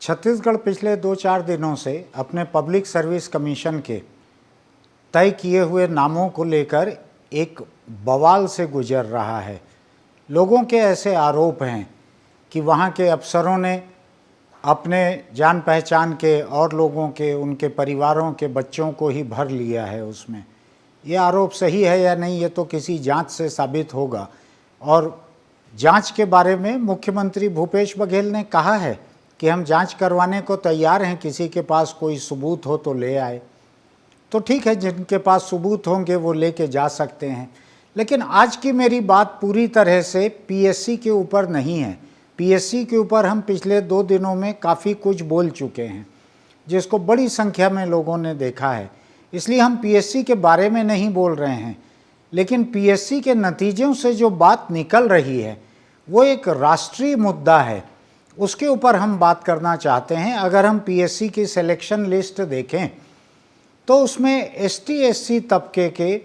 छत्तीसगढ़ पिछले 2-4 दिनों से अपने पब्लिक सर्विस कमीशन के तय किए हुए नामों को लेकर एक बवाल से गुजर रहा है। लोगों के ऐसे आरोप हैं कि वहाँ के अफसरों ने अपने जान पहचान के और लोगों के, उनके परिवारों के बच्चों को ही भर लिया है उसमें। ये आरोप सही है या नहीं, ये तो किसी जांच से साबित होगा। और जांच के बारे में मुख्यमंत्री भूपेश बघेल ने कहा है कि हम जांच करवाने को तैयार हैं, किसी के पास कोई सबूत हो तो ले आए। तो ठीक है, जिनके पास सबूत होंगे वो लेके जा सकते हैं। लेकिन आज की मेरी बात पूरी तरह से पीएससी के ऊपर नहीं है। पीएससी के ऊपर हम पिछले 2 दिनों में काफ़ी कुछ बोल चुके हैं, जिसको बड़ी संख्या में लोगों ने देखा है। इसलिए हम पीएससी के बारे में नहीं बोल रहे हैं, लेकिन पीएससी के नतीजों से जो बात निकल रही है वो एक राष्ट्रीय मुद्दा है, उसके ऊपर हम बात करना चाहते हैं। अगर हम पीएससी की सिलेक्शन लिस्ट देखें तो उसमें एसटी एससी तबके के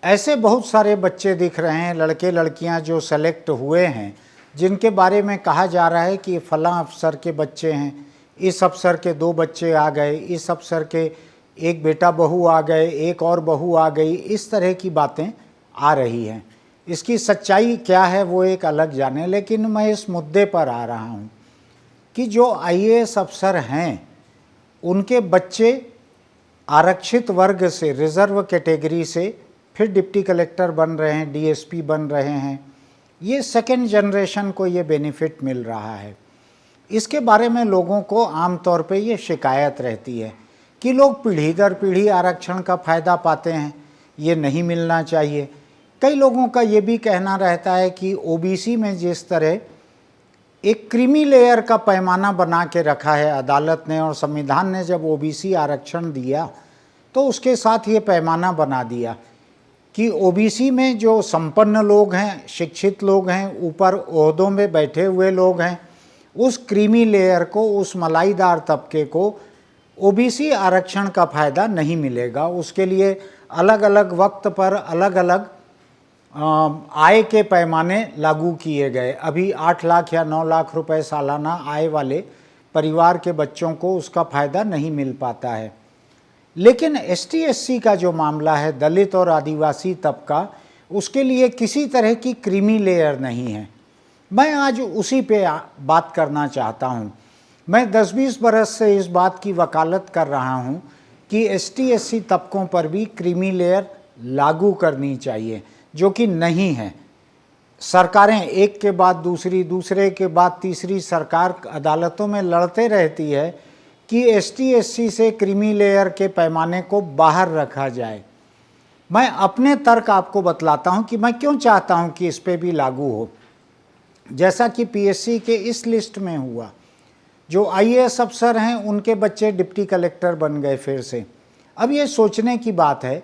ऐसे बहुत सारे बच्चे दिख रहे हैं, लड़के लड़कियां जो सेलेक्ट हुए हैं, जिनके बारे में कहा जा रहा है कि फलां अफसर के बच्चे हैं, इस अफसर के 2 बच्चे आ गए, इस अफसर के एक बेटा बहू आ गए, एक और बहू आ गई। इस तरह की बातें आ रही हैं। इसकी सच्चाई क्या है वो एक अलग जाने, लेकिन मैं इस मुद्दे पर आ रहा हूँ कि जो आईएएस अफसर हैं उनके बच्चे आरक्षित वर्ग से, रिजर्व कैटेगरी से फिर डिप्टी कलेक्टर बन रहे हैं, डीएसपी बन रहे हैं। ये सेकेंड जनरेशन को ये बेनिफिट मिल रहा है। इसके बारे में लोगों को आमतौर पे ये शिकायत रहती है कि लोग पीढ़ी दर पीढ़ी आरक्षण का फ़ायदा पाते हैं, ये नहीं मिलना चाहिए। कई लोगों का ये भी कहना रहता है कि ओबीसी में जिस तरह एक क्रीमी लेयर का पैमाना बना के रखा है अदालत ने, और संविधान ने जब ओबीसी आरक्षण दिया तो उसके साथ ये पैमाना बना दिया कि ओबीसी में जो संपन्न लोग हैं, शिक्षित लोग हैं, ऊपर ओहदों में बैठे हुए लोग हैं, उस क्रीमी लेयर को, उस मलाईदार तबके को ओबीसी आरक्षण का फ़ायदा नहीं मिलेगा। उसके लिए अलग अलग वक्त पर अलग अलग आय के पैमाने लागू किए गए। अभी 8 लाख या 9 लाख रुपए सालाना आय वाले परिवार के बच्चों को उसका फ़ायदा नहीं मिल पाता है। लेकिन एसटी एससी का जो मामला है, दलित और आदिवासी तबका, उसके लिए किसी तरह की क्रीमी लेयर नहीं है। मैं आज उसी पे बात करना चाहता हूँ। मैं 10-20 बरस से इस बात की वकालत कर रहा हूँ कि एसटी एससी तबकों पर भी क्रीमी लेयर लागू करनी चाहिए, जो कि नहीं है। सरकारें एक के बाद दूसरी, दूसरे के बाद तीसरी सरकार अदालतों में लड़ते रहती है कि एसटी एससी से क्रीमी लेयर के पैमाने को बाहर रखा जाए। मैं अपने तर्क आपको बतलाता हूं कि मैं क्यों चाहता हूं कि इस पे भी लागू हो। जैसा कि पीएससी के इस लिस्ट में हुआ, जो आईएएस अफसर हैं उनके बच्चे डिप्टी कलेक्टर बन गए फिर से। अब ये सोचने की बात है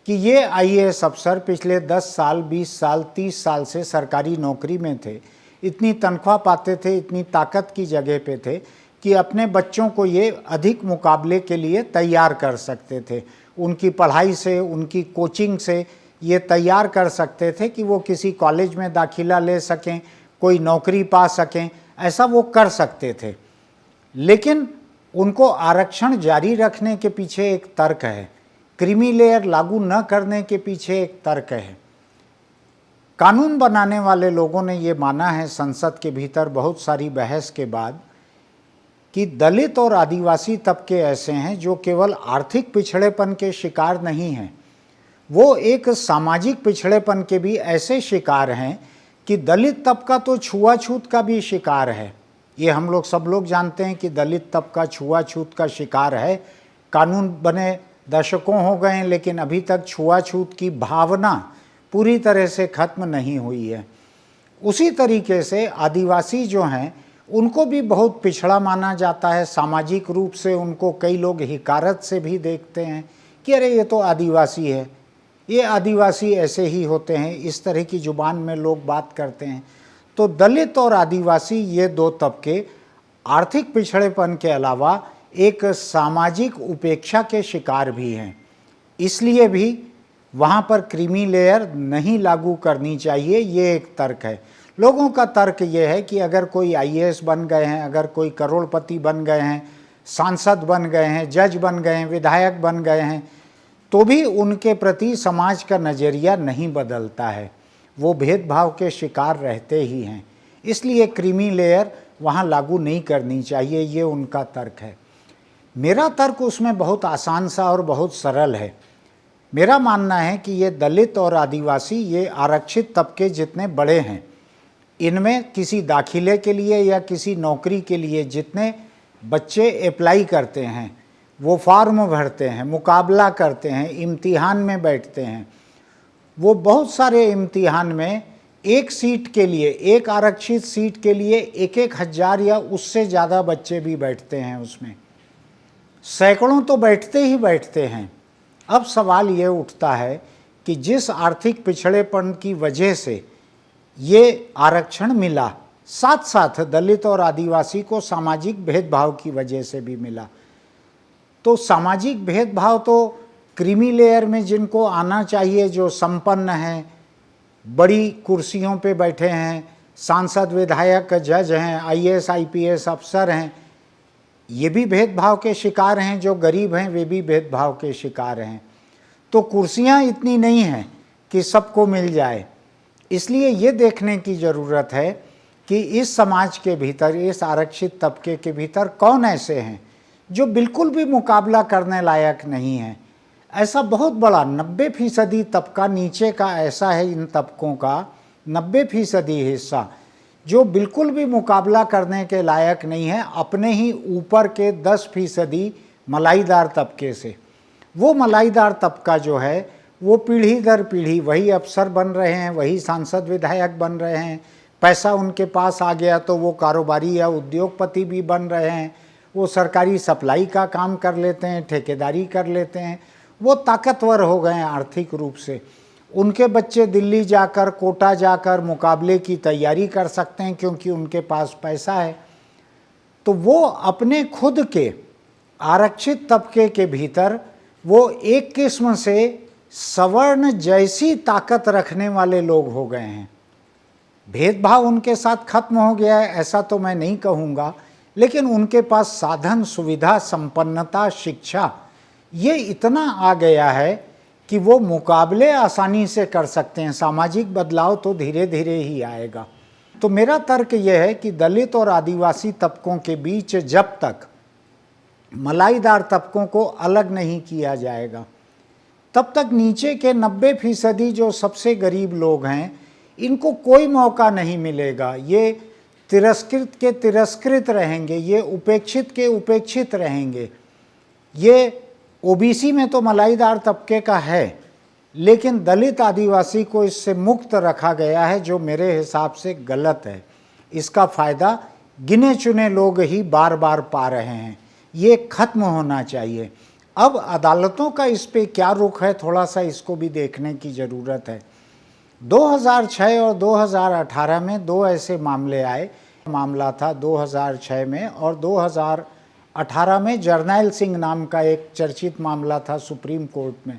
कि ये आईएएस अफसर पिछले 10 साल, 20 साल, 30 साल से सरकारी नौकरी में थे, इतनी तनख्वाह पाते थे, इतनी ताकत की जगह पे थे कि अपने बच्चों को ये अधिक मुकाबले के लिए तैयार कर सकते थे। उनकी पढ़ाई से, उनकी कोचिंग से ये तैयार कर सकते थे कि वो किसी कॉलेज में दाखिला ले सकें, कोई नौकरी पा सकें, ऐसा वो कर सकते थे। लेकिन उनको आरक्षण जारी रखने के पीछे एक तर्क है, क्रीमी लेयर लागू न करने के पीछे एक तर्क है। कानून बनाने वाले लोगों ने ये माना है संसद के भीतर बहुत सारी बहस के बाद कि दलित और आदिवासी तबके ऐसे हैं जो केवल आर्थिक पिछड़ेपन के शिकार नहीं हैं, वो एक सामाजिक पिछड़ेपन के भी ऐसे शिकार हैं कि दलित तबका तो छुआछूत का भी शिकार है। ये हम लोग सब लोग जानते हैं कि दलित तबका छुआछूत का शिकार है। कानून बने दशकों हो गए हैं, लेकिन अभी तक छुआछूत की भावना पूरी तरह से खत्म नहीं हुई है। उसी तरीके से आदिवासी जो हैं उनको भी बहुत पिछड़ा माना जाता है। सामाजिक रूप से उनको कई लोग हिकारत से भी देखते हैं कि अरे ये तो आदिवासी है, ये आदिवासी ऐसे ही होते हैं, इस तरह की जुबान में लोग बात करते हैं। तो दलित और आदिवासी, ये 2 तबके आर्थिक पिछड़ेपन के अलावा एक सामाजिक उपेक्षा के शिकार भी हैं। इसलिए भी वहाँ पर क्रीमी लेयर नहीं लागू करनी चाहिए, ये एक तर्क है। लोगों का तर्क ये है कि अगर कोई आईएएस बन गए हैं, अगर कोई करोड़पति बन गए हैं, सांसद बन गए हैं, जज बन गए हैं, विधायक बन गए हैं, तो भी उनके प्रति समाज का नज़रिया नहीं बदलता है, वो भेदभाव के शिकार रहते ही हैं। इसलिए क्रीमी लेयर वहाँ लागू नहीं करनी चाहिए, ये उनका तर्क है। मेरा तर्क उसमें बहुत आसान सा और बहुत सरल है। मेरा मानना है कि ये दलित और आदिवासी, ये आरक्षित तबके जितने बड़े हैं, इनमें किसी दाखिले के लिए या किसी नौकरी के लिए जितने बच्चे अप्लाई करते हैं, वो फॉर्म भरते हैं, मुकाबला करते हैं, इम्तिहान में बैठते हैं, वो बहुत सारे इम्तिहान में एक सीट के लिए, एक आरक्षित सीट के लिए 1,000 या उससे ज़्यादा बच्चे भी बैठते हैं, उसमें सैकड़ों तो बैठते ही बैठते हैं। अब सवाल ये उठता है कि जिस आर्थिक पिछड़ेपन की वजह से ये आरक्षण मिला, साथ साथ दलित और आदिवासी को सामाजिक भेदभाव की वजह से भी मिला, तो सामाजिक भेदभाव तो क्रीमी लेयर में जिनको आना चाहिए, जो संपन्न हैं, बड़ी कुर्सियों पे बैठे हैं, सांसद, विधायक, जज हैं, आईएएस आईपीएस अफसर हैं, ये भी भेदभाव के शिकार हैं। जो गरीब हैं वे भी भेदभाव के शिकार हैं। तो कुर्सियां इतनी नहीं हैं कि सबको मिल जाए। इसलिए ये देखने की ज़रूरत है कि इस समाज के भीतर, इस आरक्षित तबके के भीतर कौन ऐसे हैं जो बिल्कुल भी मुकाबला करने लायक नहीं है। ऐसा बहुत बड़ा 90% तबका नीचे का ऐसा है, इन तबकों का 90% हिस्सा जो बिल्कुल भी मुकाबला करने के लायक नहीं है अपने ही ऊपर के 10% मलाईदार तबके से। वो मलाईदार तबका जो है वो पीढ़ी दर पीढ़ी वही अफसर बन रहे हैं, वही सांसद विधायक बन रहे हैं, पैसा उनके पास आ गया तो वो कारोबारी या उद्योगपति भी बन रहे हैं, वो सरकारी सप्लाई का काम कर लेते हैं, ठेकेदारी कर लेते हैं, वो ताकतवर हो गए हैं आर्थिक रूप से। उनके बच्चे दिल्ली जाकर, कोटा जाकर मुकाबले की तैयारी कर सकते हैं क्योंकि उनके पास पैसा है। तो वो अपने खुद के आरक्षित तबके के भीतर वो एक किस्म से सवर्ण जैसी ताकत रखने वाले लोग हो गए हैं। भेदभाव उनके साथ खत्म हो गया है ऐसा तो मैं नहीं कहूँगा, लेकिन उनके पास साधन, सुविधा, संपन्नता, शिक्षा ये इतना आ गया है कि वो मुकाबले आसानी से कर सकते हैं। सामाजिक बदलाव तो धीरे धीरे ही आएगा। तो मेरा तर्क यह है कि दलित और आदिवासी तबकों के बीच जब तक मलाईदार तबकों को अलग नहीं किया जाएगा, तब तक नीचे के 90% जो सबसे गरीब लोग हैं, इनको कोई मौका नहीं मिलेगा। ये तिरस्कृत के तिरस्कृत रहेंगे, ये उपेक्षित के उपेक्षित रहेंगे। ये ओबीसी में तो मलाईदार तबके का है, लेकिन दलित आदिवासी को इससे मुक्त रखा गया है, जो मेरे हिसाब से गलत है। इसका फ़ायदा गिने चुने लोग ही बार बार पा रहे हैं। ये खत्म होना चाहिए। अब अदालतों का इस पे क्या रुख है, थोड़ा सा इसको भी देखने की ज़रूरत है। 2006 और 2018 में दो ऐसे मामले आए। मामला था 2006 में, और 2018 में जर्नैल सिंह नाम का एक चर्चित मामला था सुप्रीम कोर्ट में।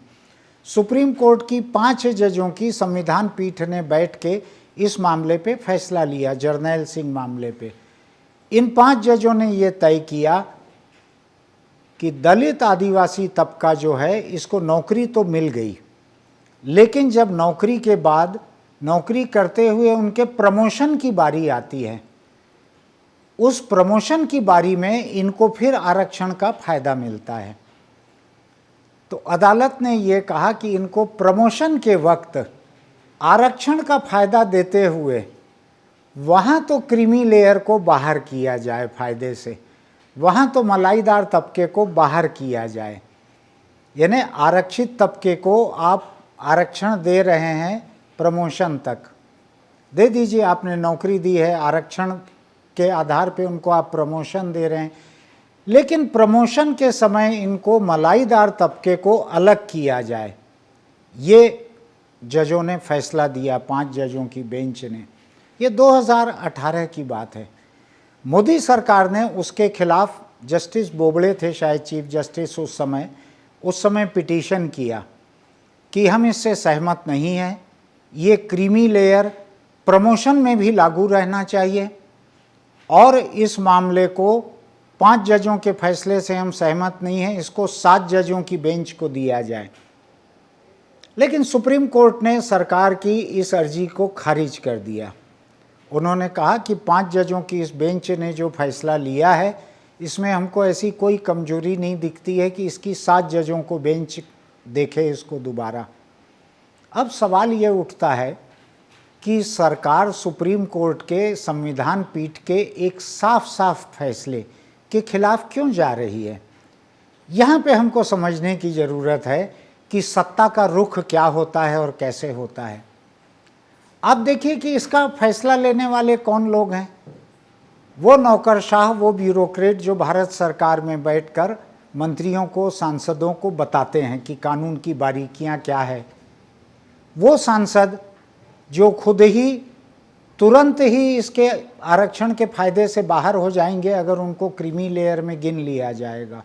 सुप्रीम कोर्ट की 5 जजों की संविधान पीठ ने बैठ के इस मामले पे फैसला लिया, जर्नैल सिंह मामले पे। इन 5 जजों ने ये तय किया कि दलित आदिवासी तबका जो है, इसको नौकरी तो मिल गई, लेकिन जब नौकरी के बाद नौकरी करते हुए उनके प्रमोशन की बारी आती है, उस प्रमोशन की बारी में इनको फिर आरक्षण का फायदा मिलता है। तो अदालत ने ये कहा कि इनको प्रमोशन के वक्त आरक्षण का फायदा देते हुए वहाँ तो क्रीमी लेयर को बाहर किया जाए फायदे से, वहाँ तो मलाईदार तबके को बाहर किया जाए। यानी आरक्षित तबके को आप आरक्षण दे रहे हैं, प्रमोशन तक दे दीजिए, आपने नौकरी दी है, आरक्षण के आधार पे उनको आप प्रमोशन दे रहे हैं, लेकिन प्रमोशन के समय इनको मलाईदार तबके को अलग किया जाए। ये जजों ने फैसला दिया, 5 जजों की बेंच ने। ये 2018 की बात है। मोदी सरकार ने उसके खिलाफ, जस्टिस बोबड़े थे शायद चीफ जस्टिस उस समय पिटीशन किया कि हम इससे सहमत नहीं हैं। ये क्रीमी लेयर प्रमोशन में भी लागू रहना चाहिए और इस मामले को 5 जजों के फैसले से हम सहमत नहीं हैं, इसको 7 जजों की बेंच को दिया जाए। लेकिन सुप्रीम कोर्ट ने सरकार की इस अर्जी को खारिज कर दिया। उन्होंने कहा कि 5 जजों की इस बेंच ने जो फैसला लिया है इसमें हमको ऐसी कोई कमजोरी नहीं दिखती है कि इसकी 7 जजों को बेंच देखे इसको दोबारा। अब सवाल ये उठता है कि सरकार सुप्रीम कोर्ट के संविधान पीठ के एक साफ साफ फैसले के खिलाफ क्यों जा रही है। यहाँ पे हमको समझने की ज़रूरत है कि सत्ता का रुख क्या होता है और कैसे होता है। आप देखिए कि इसका फैसला लेने वाले कौन लोग हैं। वो नौकरशाह, वो ब्यूरोक्रेट जो भारत सरकार में बैठकर मंत्रियों को, सांसदों को बताते हैं कि कानून की बारीकियां क्या है। वो सांसद जो खुद ही तुरंत ही इसके आरक्षण के फायदे से बाहर हो जाएंगे अगर उनको क्रीमी लेयर में गिन लिया जाएगा।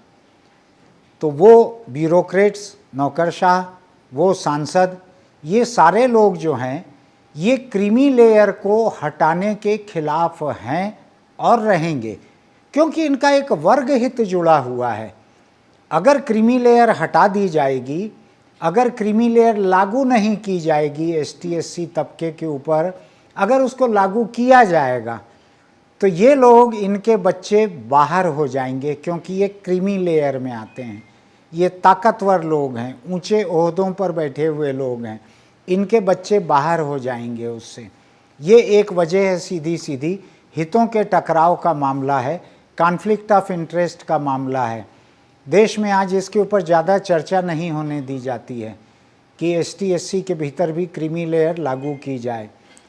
तो वो ब्यूरोक्रेट्स, नौकरशाह, वो सांसद, ये सारे लोग जो हैं ये क्रीमी लेयर को हटाने के खिलाफ हैं और रहेंगे, क्योंकि इनका एक वर्ग हित जुड़ा हुआ है। अगर क्रीमी लेयर हटा दी जाएगी, अगर क्रीमी लेयर लागू नहीं की जाएगी एसटी एससी तबके के ऊपर, अगर उसको लागू किया जाएगा तो ये लोग, इनके बच्चे बाहर हो जाएंगे, क्योंकि ये क्रीमी लेयर में आते हैं। ये ताकतवर लोग हैं, ऊंचे ओहदों पर बैठे हुए लोग हैं, इनके बच्चे बाहर हो जाएंगे उससे। ये एक वजह है, सीधी सीधी हितों के टकराव का मामला है, कॉन्फ्लिक्ट ऑफ इंटरेस्ट का मामला है। देश में आज इसके ऊपर ज़्यादा चर्चा नहीं होने दी जाती है कि एसटी एससी के भीतर भी क्रीमी लेयर लागू की जाए।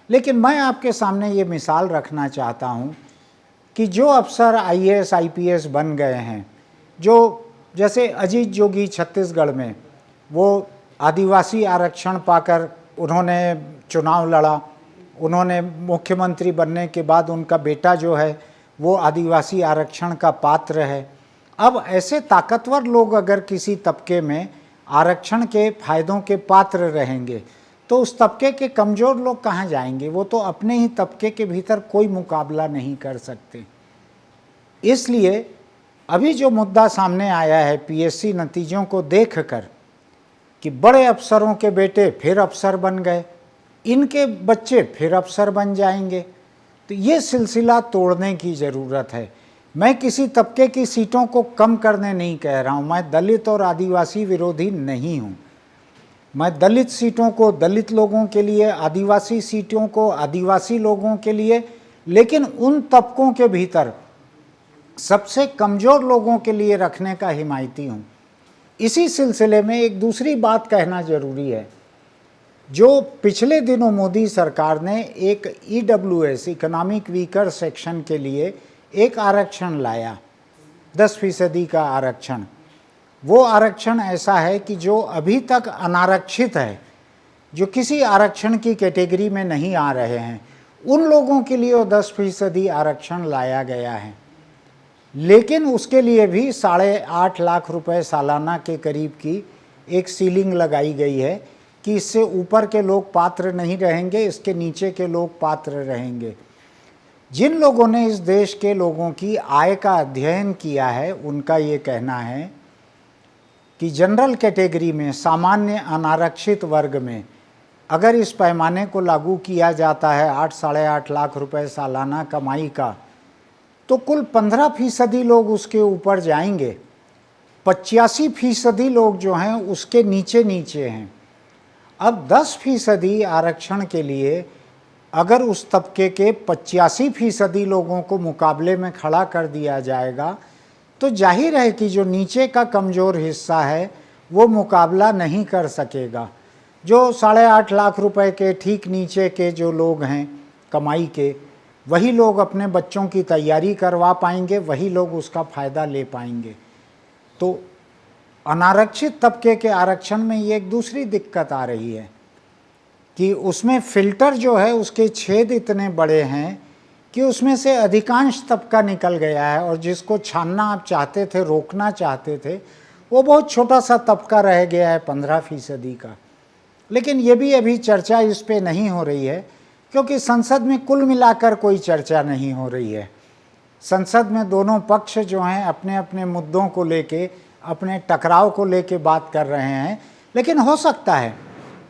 लेकिन मैं आपके सामने ये मिसाल रखना चाहता हूँ कि जो अफसर आईएएस आईपीएस बन गए हैं, जो जैसे अजीत जोगी छत्तीसगढ़ में, वो आदिवासी आरक्षण पाकर उन्होंने चुनाव लड़ा, उन्होंने मुख्यमंत्री बनने के बाद उनका बेटा जो है वो आदिवासी आरक्षण का पात्र है। अब ऐसे ताकतवर लोग अगर किसी तबके में आरक्षण के फायदों के पात्र रहेंगे तो उस तबके के कमज़ोर लोग कहाँ जाएंगे। वो तो अपने ही तबके के भीतर कोई मुकाबला नहीं कर सकते। इसलिए अभी जो मुद्दा सामने आया है पीएससी नतीजों को देखकर कि बड़े अफसरों के बेटे फिर अफसर बन गए, इनके बच्चे फिर अफसर बन जाएंगे, तो ये सिलसिला तोड़ने की ज़रूरत है। मैं किसी तबके की सीटों को कम करने नहीं कह रहा हूँ, मैं दलित और आदिवासी विरोधी नहीं हूँ। मैं दलित सीटों को दलित लोगों के लिए, आदिवासी सीटों को आदिवासी लोगों के लिए, लेकिन उन तबकों के भीतर सबसे कमज़ोर लोगों के लिए रखने का हिमायती हूँ। इसी सिलसिले में एक दूसरी बात कहना ज़रूरी है। जो पिछले दिनों मोदी सरकार ने एक ईडब्ल्यूएस, इकोनॉमिक वीकर सेक्शन के लिए एक आरक्षण लाया, 10% का आरक्षण। वो आरक्षण ऐसा है कि जो अभी तक अनारक्षित है, जो किसी आरक्षण की कैटेगरी में नहीं आ रहे हैं, उन लोगों के लिए वो 10% आरक्षण लाया गया है। लेकिन उसके लिए भी 8.5 लाख रुपए सालाना के करीब की एक सीलिंग लगाई गई है कि इससे ऊपर के लोग पात्र नहीं रहेंगे, इसके नीचे के लोग पात्र रहेंगे। जिन लोगों ने इस देश के लोगों की आय का अध्ययन किया है उनका ये कहना है कि जनरल कैटेगरी में, सामान्य अनारक्षित वर्ग में अगर इस पैमाने को लागू किया जाता है 8-8.5 लाख रुपए सालाना कमाई का, तो कुल 15% लोग उसके ऊपर जाएंगे, 85% लोग जो हैं उसके नीचे नीचे हैं। अब 10% आरक्षण के लिए अगर उस तबके के 85% लोगों को मुकाबले में खड़ा कर दिया जाएगा तो जाहिर है कि जो नीचे का कमज़ोर हिस्सा है वो मुकाबला नहीं कर सकेगा। जो 8.5 लाख रुपए के ठीक नीचे के जो लोग हैं कमाई के, वही लोग अपने बच्चों की तैयारी करवा पाएंगे, वही लोग उसका फ़ायदा ले पाएंगे। तो अनारक्षित तबके के आरक्षण में ये एक दूसरी दिक्कत आ रही है कि उसमें फ़िल्टर जो है उसके छेद इतने बड़े हैं कि उसमें से अधिकांश तबका निकल गया है, और जिसको छानना आप चाहते थे, रोकना चाहते थे, वो बहुत छोटा सा तबका रह गया है 15% का। लेकिन ये भी अभी चर्चा इस पे नहीं हो रही है क्योंकि संसद में कुल मिलाकर कोई चर्चा नहीं हो रही है। संसद में दोनों पक्ष जो हैं अपने अपने मुद्दों को लेके, अपने टकराव को लेके बात कर रहे हैं। लेकिन हो सकता है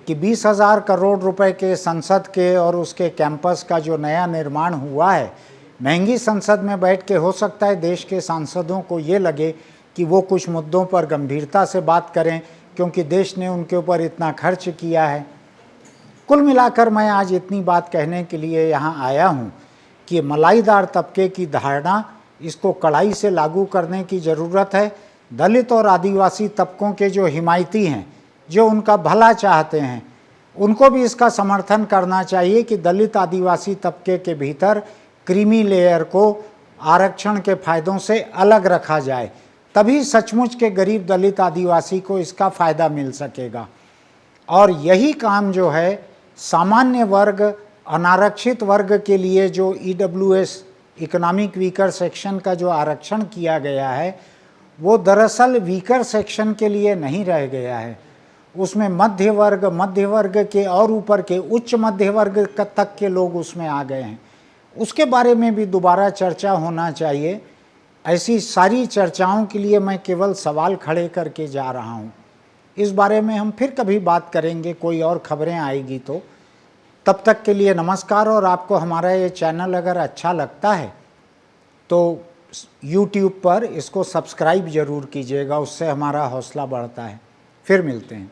कि 20,000 करोड़ रुपए के संसद के और उसके कैंपस का जो नया निर्माण हुआ है, महंगी संसद में बैठ के हो सकता है देश के सांसदों को ये लगे कि वो कुछ मुद्दों पर गंभीरता से बात करें, क्योंकि देश ने उनके ऊपर इतना खर्च किया है। कुल मिलाकर मैं आज इतनी बात कहने के लिए यहाँ आया हूँ कि मलाईदार तबके की धारणा, इसको कड़ाई से लागू करने की ज़रूरत है। दलित और आदिवासी तबकों के जो हिमायती हैं, जो उनका भला चाहते हैं, उनको भी इसका समर्थन करना चाहिए कि दलित आदिवासी तबके के भीतर क्रीमी लेयर को आरक्षण के फ़ायदों से अलग रखा जाए, तभी सचमुच के गरीब दलित आदिवासी को इसका फ़ायदा मिल सकेगा। और यही काम जो है सामान्य वर्ग, अनारक्षित वर्ग के लिए जो EWS इकोनॉमिक वीकर सेक्शन का जो आरक्षण किया गया है, वो दरअसल वीकर सेक्शन के लिए नहीं रह गया है। उसमें मध्य वर्ग के और ऊपर के उच्च मध्य वर्ग तक के लोग उसमें आ गए हैं। उसके बारे में भी दोबारा चर्चा होना चाहिए। ऐसी सारी चर्चाओं के लिए मैं केवल सवाल खड़े करके जा रहा हूँ। इस बारे में हम फिर कभी बात करेंगे, कोई और खबरें आएगी तो। तब तक के लिए नमस्कार। और आपको हमारा ये चैनल अगर अच्छा लगता है तो YouTube पर इसको सब्सक्राइब ज़रूर कीजिएगा, उससे हमारा हौसला बढ़ता है। फिर मिलते हैं।